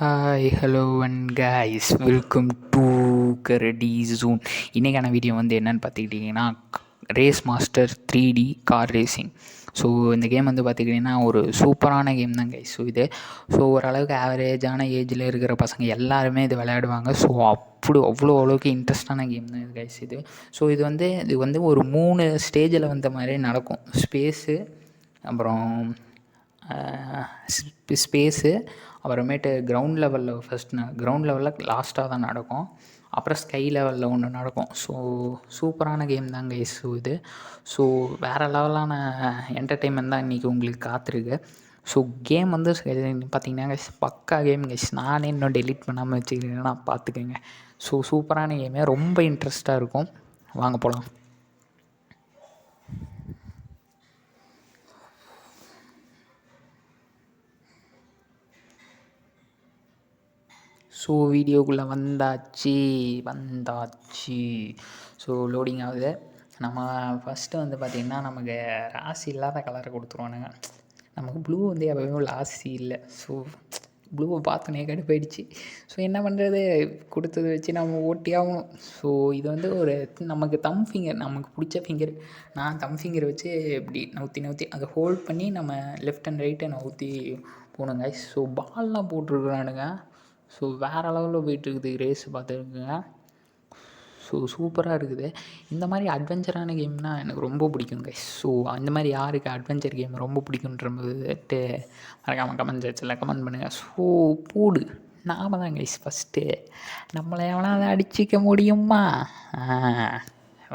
Hi hello and guys welcome to Karadi June. இன்றைக்கான video வந்து என்னென்னு பார்த்துக்கிட்டிங்கன்னா race master 3D car racing. So இந்த கேம் வந்து பார்த்துக்கிட்டிங்கன்னா ஒரு சூப்பரான கேம் தான் கைஸ். இது ஸோ ஓரளவுக்கு ஆவரேஜான ஏஜில் இருக்கிற பசங்க எல்லாருமே இது விளையாடுவாங்க. ஸோ அவ்வளோ அளவுக்கு இன்ட்ரெஸ்டான கேம் தான் இது கைஸ். இது வந்து ஒரு 3 ஸ்டேஜில் வந்த மாதிரி நடக்கும். அப்புறம் ஸ்பேஸு அப்புறமேட்டு கிரவுண்ட் லெவலில் லாஸ்ட்டாக தான் நடக்கும். அப்புறம் ஸ்கை லெவலில் ஒன்று நடக்கும். ஸோ சூப்பரான கேம் தான் கைஸ் இது. ஸோ வேறு லெவலான என்டர்டெயின்மெண்ட் தான் இன்றைக்கி உங்களுக்கு காத்திருக்கு. ஸோ கேம் வந்து பார்த்திங்கன்னா கைஸ் பக்கா கேம் கைஸ். நானே இன்னும் டெலீட் பண்ணாமல் வச்சுக்கிறேன்னா பார்த்துக்கோங்க. ஸோ சூப்பரான கேமே, ரொம்ப இன்ட்ரெஸ்ட்டாக இருக்கும். வாங்க போகலாம். ஸோ வீடியோக்குள்ளே வந்தாச்சு. ஸோ லோடிங் ஆகுது. நம்ம ஃபஸ்ட்டு வந்து பார்த்திங்கன்னா நமக்கு ராசி இல்லாத கலரை கொடுத்துருவானுங்க. நமக்கு ப்ளூ வந்து எப்போயுமே ராசி இல்லை. ஸோ ப்ளூவை பார்த்தோன்னே கடுப்பாயிடுச்சு. ஸோ என்ன பண்ணுறது, கொடுத்தது வச்சு நம்ம ஓட்டி ஆகணும். ஸோ இது வந்து நமக்கு நமக்கு பிடிச்ச ஃபிங்கர். நான் தம் ஃபிங்கர் வச்சு இப்படி நவுத்தி அதை ஹோல்ட் பண்ணி நம்ம லெஃப்ட் அண்ட் ரைட்டை நவுத்தி போகணுங்க. ஸோ பால்லாம் போட்டிருக்குறானுங்க. ஸோ வேறு லெவலில் போயிட்டுருக்குது ரேஸ் பார்த்துருக்குங்க. ஸோ சூப்பராக இருக்குது. இந்த மாதிரி அட்வென்ச்சரான கேம்னால் எனக்கு ரொம்ப பிடிக்கும் கைஸ். ஸோ அந்த மாதிரி யாருக்கு அட்வென்ச்சர் கேம் ரொம்ப பிடிக்குன்றட்டு மறக்காமல் கமெண்ட் செக்ஷனில் கமெண்ட் பண்ணுங்கள். ஸோ பூடு நாம தான் கைஸ் ஃபஸ்ட்டு. நம்மளை எவனாவது அடிச்சிக்க முடியுமா?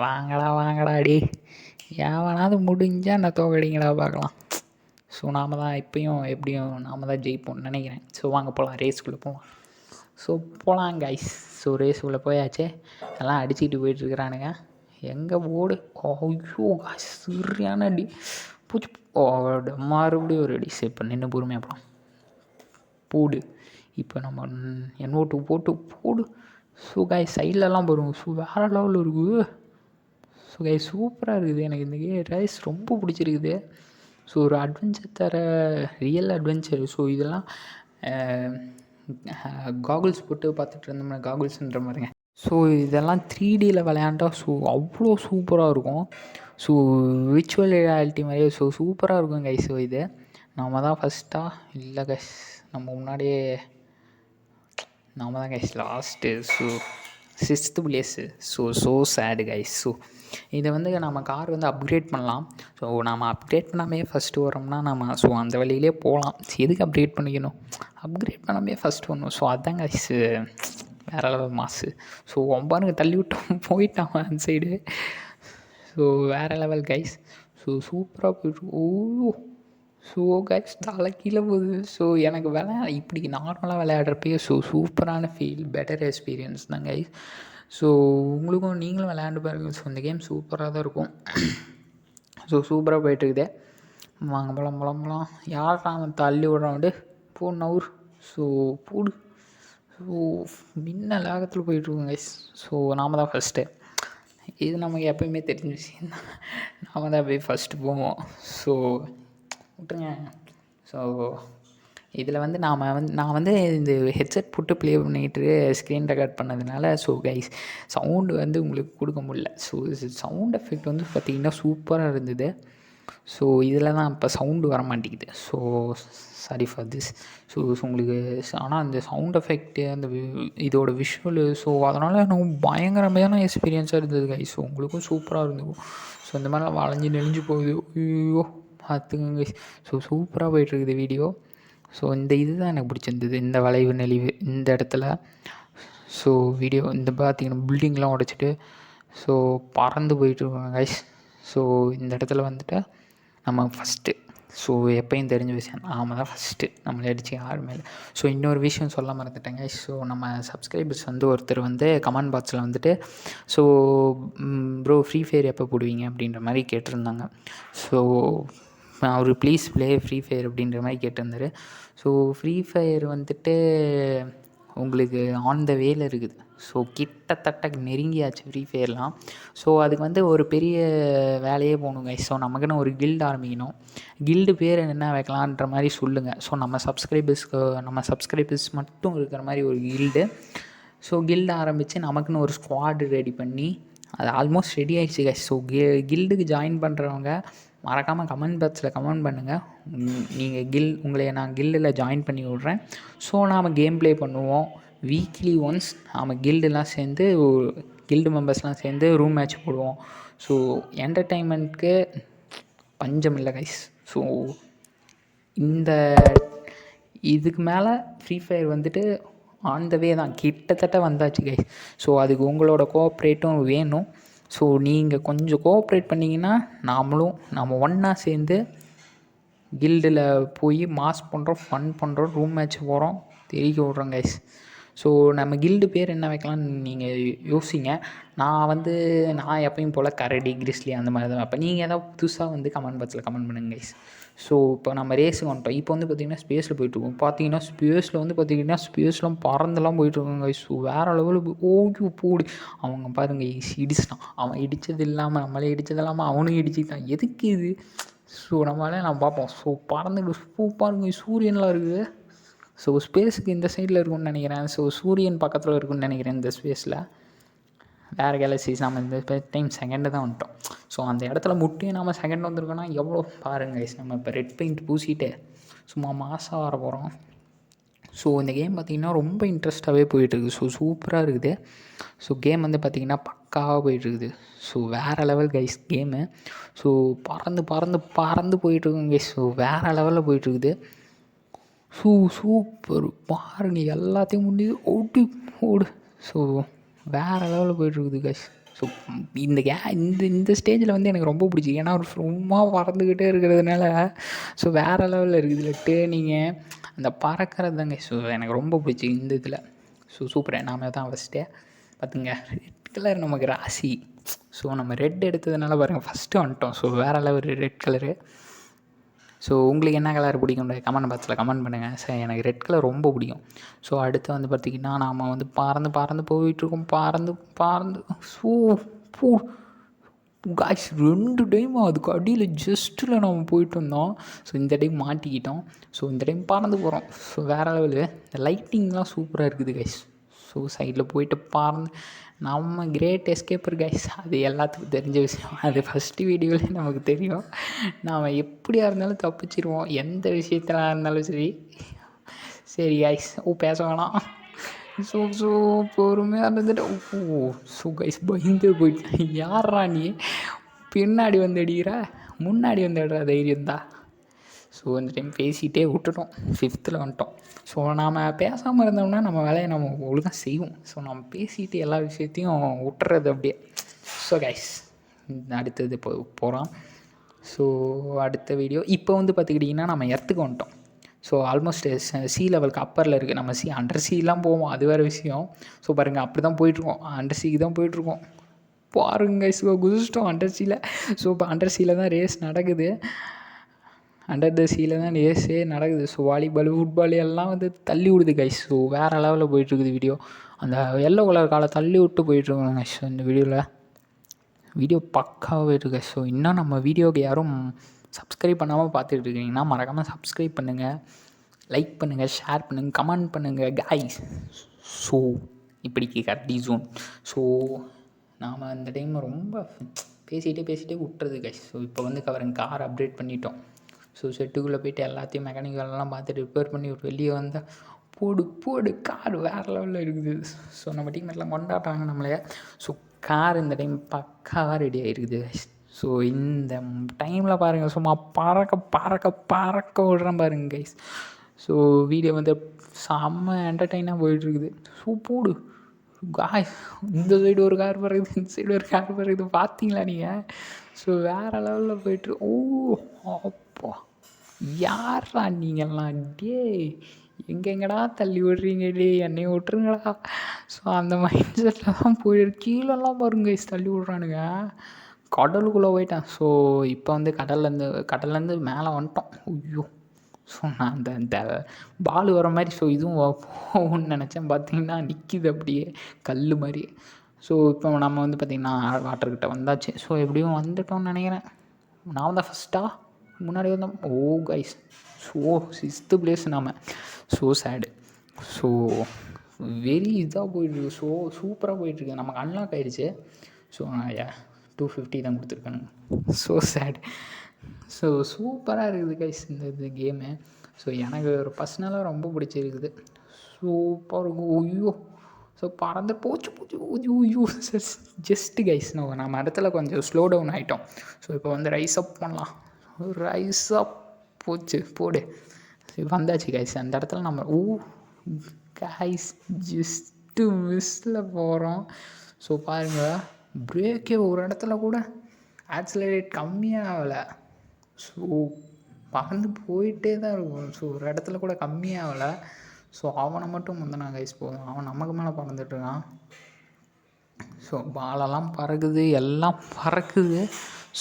வாங்கடா அடி, எவனாவது முடிஞ்சால் நான் தோக்கடிங்கடா பார்க்கலாம். ஸோ நாம் தான் எப்படியும் நாம் தான் ஜெயிப்போம்னு நினைக்கிறேன். ஸோ வாங்க போகலாம், ரேஸ்க்குள்ளே போகலாம். ஸோ போகலாம் கைஸ். ஸோ ரேஸுக்குள்ளே போயாச்சே, எல்லாம் அடிச்சுக்கிட்டு போயிட்டுருக்குறானுங்க. எங்கே ஓடு. ஐயோ காய்ஸ், சரியான அடி பூச்சி. மறுபடியும் ஒரு அடி. சரி இப்போ நின்று பொறுமையாக போகலாம். போடு. இப்போ நம்ம N02 போடு. ஸோ காய்ஸ் சைட்லலாம் போடுவோம். ஸோ வேறு லெவலில் இருக்குது. ஸோ காய்ஸ் சூப்பராக இருக்குது. எனக்கு இந்த ரேஸ் ரொம்ப பிடிச்சிருக்குது. ஸோ ஒரு அட்வென்ச்சர் ரியல் அட்வென்ச்சர். ஸோ இதெல்லாம் காகுல்ஸ் போட்டு பார்த்துட்டு இருந்தோம்னா காகுல்ஸ்ன்ற மாதிரிங்க. ஸோ இதெல்லாம் 3Dயில் விளையாண்டா அவ்வளோ சூப்பராக இருக்கும். ஸோ விர்ச்சுவல் ரியாலிட்டி மாதிரியே சூப்பராக இருக்கும் கைஸ். இது நம்ம தான் ஃபஸ்ட்டா இல்லை கைஸ், முன்னாடியே நாம தான் guys last. So 6th place. So sad guys. So இதை வந்து நம்ம கார் வந்து அப்கிரேட் பண்ணலாம். ஸோ நம்ம அப்கிரேட் பண்ணாமே ஃபஸ்ட்டு வரோம்னா நம்ம அந்த வழியிலே போகலாம். எதுக்கு அப்கிரேட் பண்ணிக்கணும், அப்கிரேட் பண்ணாமே ஃபஸ்ட்டு வரணும். ஸோ அதுதான் கைஸ் வேறு லெவல் மாசு. ஸோ ஒம்பானுங்க தள்ளி விட்டோம், போயிட்டான் அந்த சைடு. ஸோ வேறு லெவல் கைஸ். ஸோ சூப்பராக போயிட்டு. ஸோ கைஸ் தலை கீழே போகுது. ஸோ எனக்கு இப்படி நார்மலாக விளையாடுறப்பயே சூப்பரான ஃபீல், பெட்டர் எக்ஸ்பீரியன்ஸ் தான் கைஸ். ஸோ நீங்களும் விளையாண்டு பாருங்க. ஸோ இந்த கேம் சூப்பராக தான் இருக்கும். ஸோ சூப்பராக போயிட்டுருக்குதே. வாங்க போகலாம். யார் அவன் தள்ளி விட்றான்ட்டு போ நவுர். ஸோ போடு. ஸோ மின்னல் வேகத்தில் போயிட்டுருக்கோம் கைஸ். ஸோ நாம் தான் ஃபஸ்ட்டு. இது நமக்கு எப்போயுமே தெரிஞ்ச விஷயம் தான். நாம் தான் போய் ஃபஸ்ட்டு போவோம். ஸோ விட்டுருங்க. ஸோ இதில் வந்து நான் வந்து இந்த ஹெட்செட் போட்டு ப்ளே பண்ணிக்கிட்டு ஸ்க்ரீன் ரெக்கார்ட் பண்ணதுனால கைஸ் சவுண்டு வந்து உங்களுக்கு கொடுக்க முடியல. ஸோ சவுண்ட் எஃபெக்ட் வந்து பார்த்திங்கன்னா சூப்பராக இருந்தது. ஸோ இதில் தான் இப்போ சவுண்டு வர மாட்டேங்குது. So sorry for this. So உங்களுக்கு ஆனால் அந்த சவுண்ட் எஃபெக்ட்டு அந்த இதோட விஷுவலு அதனால் எனக்கு பயங்கரமான எக்ஸ்பீரியன்ஸாக இருந்தது கைஸ். உங்களுக்கும் சூப்பராக இருந்தது. ஸோ இந்த மாதிரிலாம் வளைஞ்சு நெளிஞ்சு போகுது. ஐயோ பார்த்துக்கங்க கைஸ். சூப்பராக போயிட்டுருக்குது வீடியோ. ஸோ இதுதான் எனக்கு பிடிச்சிருந்தது, இந்த வளைவு நெளிவு இந்த இடத்துல. ஸோ வீடியோ பார்த்திங்கன்னா பில்டிங்லாம் உடைச்சிட்டு பறந்து போயிட்டுருக்காங்க கைஸ். ஸோ இந்த இடத்துல வந்துட்டு நம்ம ஃபஸ்ட்டு. ஸோ எப்பயும் தெரிஞ்ச விஷயம், நாம தான் ஃபஸ்ட்டு, நம்மளை அடித்து யாருமே இல்லை. ஸோ இன்னொரு விஷயம் சொல்ல மறந்துட்டேங்க. ஸோ நம்ம சப்ஸ்கிரைபர்ஸ் வந்து ஒருத்தர் வந்து கமெண்ட் பாக்ஸில் வந்துட்டு ப்ரோ ஃப்ரீ ஃபயர் எப்போ போடுவீங்க அப்படின்ற மாதிரி கேட்டிருந்தாங்க. ஸோ அவர் ப்ளீஸ் ப்ளே ஃப்ரீ ஃபயர் அப்படின்ற மாதிரி கேட்டிருந்தாரு. ஸோ ஃப்ரீ ஃபயர் வந்துட்டு உங்களுக்கு ஆன் த வேல இருக்குது. ஸோ கிட்டத்தட்ட நெருங்கியாச்சு ஃப்ரீ ஃபயர்லாம். ஸோ அதுக்கு வந்து ஒரு பெரிய வேலையே போகணும் கைஸ். ஸோ நமக்குன்னு ஒரு கில்டு ஆரம்பிக்கணும். கில்டு பேர் என்ன வைக்கலான்ற மாதிரி சொல்லுங்கள். ஸோ நம்ம சப்ஸ்கிரைபர்ஸ் மட்டும் இருக்கிற மாதிரி ஒரு கில்டு. ஸோ கில்டு ஆரம்பித்து நமக்குன்னு ஒரு ஸ்குவாடு ரெடி பண்ணி அது ஆல்மோஸ்ட் ரெடி ஆகிடுச்சு கைஸ். ஸோ கில்டுக்கு ஜாயின் பண்ணுறவங்க மறக்காமல் கமெண்ட் பாக்ஸில் கமெண்ட் பண்ணுங்கள். நீங்கள் உங்களை நான் கில்டில் ஜாயின் பண்ணி விட்றேன். ஸோ நாம் கேம் ப்ளே பண்ணுவோம். வீக்லி ஒன்ஸ் நாம் கில்டுலாம் சேர்ந்து கில்டு மெம்பர்ஸ்லாம் சேர்ந்து ரூம் மேட்ச் போடுவோம். ஸோ என்டர்டெயின்மெண்ட்க்கு பஞ்சம் இல்லை கைஸ். ஸோ இதுக்கு மேலே ஃப்ரீ ஃபயர் வந்துட்டு ஆன் த வே தான், கிட்டத்தட்ட வந்தாச்சு கைஸ். ஸோ அதுக்கு உங்களோட கோஆப்ரேட்டும் வேணும். ஸோ நீங்கள் கொஞ்சம் கோஆப்ரேட் பண்ணிங்கன்னா நம்ம ஒன்றா சேர்ந்து கில்டில் போய் மாஸ் பண்ணுறோம், ஃபன் பண்ணுறோம், ரூம் மேட்ச் போகிறோம், தெரிவிக்க விட்றோம் கைஸ். ஸோ நம்ம கில்டு பேர் என்ன வைக்கலாம்னு நீங்கள் யோசிங்க. நான் எப்பயும் போல் கரடி, கிரிஸ்லி அந்த மாதிரி தான் வைப்பேன். நீங்கள் ஏதாவது புதுசாக வந்து கமெண்ட் பாக்ஸில் கமெண்ட் பண்ணுங்க கைஸ். ஸோ இப்போ நம்ம ரேஸுக்கு வந்துட்டோம். இப்போ வந்து பார்த்திங்கன்னா ஸ்பேஸில் போயிட்டுருக்கோம். பார்த்தீங்கன்னா ஸ்பேஸ்லாம் பறந்துலாம் போயிட்டுருக்கோங்க கைஸ். ஸோ வேறு லெவலில் ஓடி போடி அவங்க பாருங்க இடிச்சிட்டான். அவன் இடித்தது இல்லாமல் நம்மளே இடித்தது இல்லாமல் அவனும் இடிச்சிட்டான். எதுக்கு இது? ஸோ நம்ம பார்ப்போம். ஸோ பறந்துட்டு பாருங்க சூரியன்லாம் இருக்குது. ஸோ ஸ்பேஸுக்கு இந்த சைடில் இருக்குன்னு நினைக்கிறேன். ஸோ சூரியன் பக்கத்தில் இருக்குன்னு நினைக்கிறேன் இந்த ஸ்பேஸில். வேறு கேலக்ஸிஸ் நம்ம இந்த டைம் செகண்டு தான் வந்துட்டோம். ஸோ அந்த இடத்துல முட்டியும் நம்ம செகண்ட் வந்திருக்கோன்னா எவ்வளோ பாருங்க கைஸ். நம்ம இப்போ ரெட் பெயிண்ட் பூசிட்டு சும்மா மாசாக வர போகிறோம். ஸோ இந்த கேம் பார்த்திங்கன்னா ரொம்ப இன்ட்ரெஸ்ட்டாகவே போயிட்டுருக்கு. ஸோ சூப்பராக இருக்குது. ஸோ கேம் வந்து பார்த்திங்கன்னா பக்காவாக போயிட்டுருக்குது. ஸோ வேறு லெவல் கைஸ் கேமு. ஸோ பறந்து போயிட்டுருக்குங்க கைஸ். ஸோ வேறு லெவலில் போயிட்டுருக்குது. சூப்பர் பாருங்கள் எல்லாத்தையும் முடியுது ஓடு. ஸோ வேறு லெவலில் போயிட்டுருக்குது கைஸ். ஸோ இந்த ஸ்டேஜில் வந்து எனக்கு ரொம்ப பிடிச்சி. ஏன்னா ஒரு சும்மா பறந்துக்கிட்டே இருக்கிறதுனால ஸோ வேறு லெவலில் இருக்குது. இதில் டேர்னிங்கு அந்த பறக்கிறது தாங்க. ஸோ எனக்கு ரொம்ப பிடிச்சி இந்த இதில். ஸோ சூப்பராக நாம தான் ஃபஸ்ட்டே பார்த்துங்க. ரெட் கலர் நமக்கு ராசி. ஸோ நம்ம ரெட் எடுத்ததுனால பாருங்கள் ஃபஸ்ட்டு வந்துட்டோம். ஸோ வேறு லெவல் ரெட் கலரு. ஸோ உங்களுக்கு என்ன கலர் பிடிக்கும் கமெண்ட் பாக்ஸில் கமெண்ட் பண்ணுங்கள். சார் எனக்கு ரெட் கலர் ரொம்ப பிடிக்கும். ஸோ அடுத்து வந்து பார்த்திங்கன்னா நாம் வந்து பறந்து போயிட்டுருக்கோம். பறந்து காய்ஸ் 2 டைம் அதுக்கு அடியில் ஜஸ்ட்டில் நம்ம போயிட்டு வந்தோம். ஸோ இந்த டைம் மாட்டிக்கிட்டோம். ஸோ இந்த டைம் பறந்து போகிறோம். ஸோ வேறு லெவலு. இந்த லைட்டிங்லாம் சூப்பராக இருக்குது கைஸ். ஸோ சைடில் போயிட்டு பறந்து நம்ம கிரேட் எஸ்கேப்பர் கைஸ். அது எல்லாத்துக்கும் தெரிஞ்ச விஷயம். அது ஃபஸ்ட்டு வீடியோவிலே நமக்கு தெரியும். நாம் எப்படியா இருந்தாலும் தப்பிச்சிருவோம், எந்த விஷயத்தில் இருந்தாலும் சரி கைஸ். பேச வேணாம். ஸோ பொறுமையாக இருந்துட்டு ஸோ கைஸ் பயந்து போயிட்டேன். யாரா நீ பின்னாடி வந்து அடிக்கிற, முன்னாடி வந்து அடிக்கிற தைரியம் தான். ஸோ இந்த டைம் பேசிகிட்டே விட்டுட்டோம். 5th வந்துட்டோம். ஸோ நாம் பேசாமல் இருந்தோம்னா நம்ம வேலையை நம்ம ஒழுங்காக செய்வோம். ஸோ நம்ம பேசிகிட்டு எல்லா விஷயத்தையும் விட்டுறது அப்படியே. ஸோ கைஸ் அடுத்தது போகிறோம். ஸோ அடுத்த வீடியோ இப்போ வந்து பார்த்துக்கிட்டிங்கன்னா நம்ம எர்த்துக்கு வந்துட்டோம். ஸோ ஆல்மோஸ்ட் சி லெவலுக்கு அப்பரில் இருக்குது. நம்ம அண்டர் சீலாம் போவோம், அது வேறு விஷயம். ஸோ பாருங்கள் அப்படி தான் போயிட்டுருக்கோம். அண்டர் சீக்கு தான் போயிட்டுருக்கோம். பாருங்க ஸோ குதிச்சிட்டோம் அண்டர் சீல. ஸோ இப்போ அண்டர் சீல தான் ரேஸ் நடக்குது. அண்டர் த சீல தான் ரேஸே நடக்குது. ஸோ வாலிபால், ஃபுட்பால் எல்லாம் வந்து தள்ளி விடுது கைஸ். ஸோ வேறு லெவலில் போயிட்டுருக்குது வீடியோ. அந்த எல்லோ கலர் காலை தள்ளி விட்டு போயிட்டுருக்கோங்க கைஸ். இந்த வீடியோ பக்காவாக போயிட்டுருக்கு. ஸோ இன்னும் நம்ம வீடியோவுக்கு யாரும் சப்ஸ்கிரைப் பண்ணாமல் பார்த்துட்டு இருக்கீங்கன்னா மறக்காமல் சப்ஸ்கிரைப் பண்ணுங்கள், லைக் பண்ணுங்கள், ஷேர் பண்ணுங்கள், கமெண்ட் பண்ணுங்கள் கைஸ். ஸோ இப்படிக்கு கரடி ஜோன். ஸோ நாம் அந்த டைம் ரொம்ப பேசிகிட்டே விட்டுறது கைஸ். ஸோ இப்போ வந்து கார் அப்டேட் பண்ணிட்டோம். ஸோ செட்டுக்குள்ளே போய்ட்டு எல்லாத்தையும் மெக்கானிக்கல்லாம் பார்த்துட்டு ரிப்பேர் பண்ணி வெளியே வந்தால் போடு கார் வேறு லெவலில் இருக்குது. ஸோ நம்ம டீம் எல்லாம் கொண்டாடுறாங்க நம்மளே. ஸோ கார் இந்த டைம் பக்காவாக ரெடி ஆகிருக்குது கைஸ். ஸோ இந்த டைமில் பாருங்கள் சும்மா பறக்க விடுறேன் பாருங்க கைஸ். ஸோ வீடியோ வந்து செம்ம என்டர்டெயினாக போயிட்டுருக்குது. ஸோ போடு காய்ஸ். இந்த சைடு ஒரு கார் பறகுது, இந்த சைடு ஒரு கார் பறகுது, பார்த்தீங்களா நீங்கள்? ஸோ வேறு லெவலில் போய்ட்டு அப்பா யாரா நீங்கள்லாம் எங்கெங்கடா தள்ளி விட்றீங்க என்னை விட்டுருங்கடா. ஸோ அந்த மைண்ட் செட்டில் தான் போயிட்டு கீழெல்லாம் பாருங்க தள்ளி விட்றானுங்க. கடலுக்குள்ளே போயிட்டேன். ஸோ இப்போ வந்து கடல்லேருந்து மேலே வந்துட்டோம். ஐயோ ஸோ நான் அந்த அந்த பால் வர மாதிரி ஸோ இதுவும் போகும்னு நினச்சேன். பார்த்தீங்கன்னா நிற்கிது அப்படியே கல் மாதிரி. ஸோ இப்போ நம்ம வந்து பார்த்திங்கன்னா வாட்டர்கிட்ட வந்தாச்சு. ஸோ எப்படியும் வந்துட்டோம்னு நினைக்கிறேன். நான் தான் ஃபஸ்ட்டா முன்னாடி வந்தோம். ஓ கைஸ், ஸோ 6th பிளேஸ் நாம். ஸோ சேடு. ஸோ வெரி இதாக போயிட்டுருக்கு. ஸோ சூப்பராக போயிட்டுருக்கு. நமக்கு அன்லாக் ஆகிடுச்சு. ஸோ 250 தான் கொடுத்துருக்கானுங்க. So sad. ஸோ சூப்பராக இருக்குது கைஸ் இந்த கேமு. ஸோ எனக்கு ஒரு பர்சனலாக ரொம்ப பிடிச்சிருக்குது. சூப்பராக இருக்கும். ஐயோ, ஸோ பறந்து போச்சு ஐயோ ஜஸ்ட்டு கைஸ் நம்ம இடத்துல கொஞ்சம் ஸ்லோ டவுன் ஆகிட்டோம். ஸோ இப்போ வந்து ரைஸ் அப் பண்ணலாம். ரைஸ் அப் போச்சு போடு. வந்தாச்சு கைஸ் அந்த இடத்துல நம்ம கைஸ் ஜஸ்ட்டு மிஸ்ஸில் போகிறோம். ஸோ பாருங்கள், பிரேக்கே ஒரு இடத்துல கூட ஆக்சிலரேட் கம்மியாக ஆகலை. ஸோ பறந்து போயிட்டே தான் இருக்கும். ஸோ ஒரு இடத்துல கூட கம்மியாகலை. ஸோ அவனை மட்டும் முந்தினான் கைஸ் போதும். அவன் நமக்கு மேலே பறந்துட்டுருக்கான். ஸோ பாலெல்லாம் பறக்குது, எல்லாம் பறக்குது.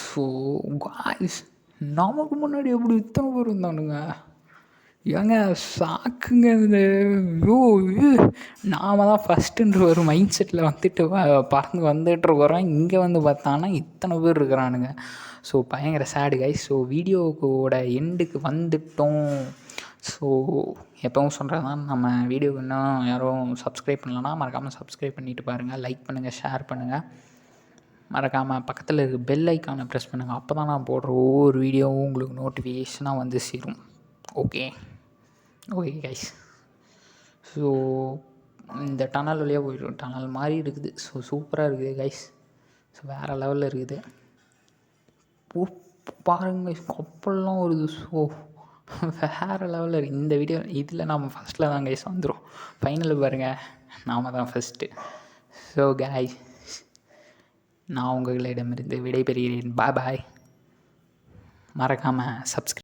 ஸோ காய்ஸ் நமக்கு முன்னாடி எப்படி இத்தனை பேர் இருந்தானுங்க. ஏங்க சாக்குங்க இது. நாம தான் ஃபஸ்ட்டுன்ற ஒரு மைண்ட் செட்டில் வந்துட்டு பறந்து வந்துட்டு இருக்கிறோம். இங்கே வந்து பார்த்தாங்கன்னா இத்தனை பேர் இருக்கிறானுங்க. ஸோ பயங்கர சேடு கைஸ். ஸோ வீடியோவோட எண்டுக்கு வந்துட்டோம். ஸோ எப்பவும் சொல்கிறது தான், நம்ம வீடியோக்கு இன்னும் யாரும் சப்ஸ்கிரைப் பண்ணலன்னா மறக்காமல் சப்ஸ்கிரைப் பண்ணிவிட்டு பாருங்கள். லைக் பண்ணுங்கள், ஷேர் பண்ணுங்கள். மறக்காமல் பக்கத்தில் இருக்க பெல் ஐக்கானை ப்ரெஸ் பண்ணுங்கள். அப்போ தான் நான் போடுற ஒவ்வொரு வீடியோவும் உங்களுக்கு நோட்டிஃபிகேஷனாக வந்து சேரும். Okay guys. ஸோ இந்த டனல் வழியாக போய்டும். டனல் மாதிரி இருக்குது. ஸோ சூப்பராக இருக்குது கைஸ். ஸோ வேறு லெவலில் இருக்குது. பாருங்கள் கப்பல்லாம் வருது. ஸோ வேறு லெவலில் இருக்குது இந்த வீடியோ. இதில் நம்ம ஃபஸ்ட்டில் தான் கைஸ் வந்துடும். ஃபைனலில் பாருங்கள், நாம் தான் ஃபஸ்ட்டு. ஸோ கைஸ், நான் உங்களிடமிருந்து விடைபெறுகிறேன். பாய். மறக்காமல் சப்ஸ்கிரைப்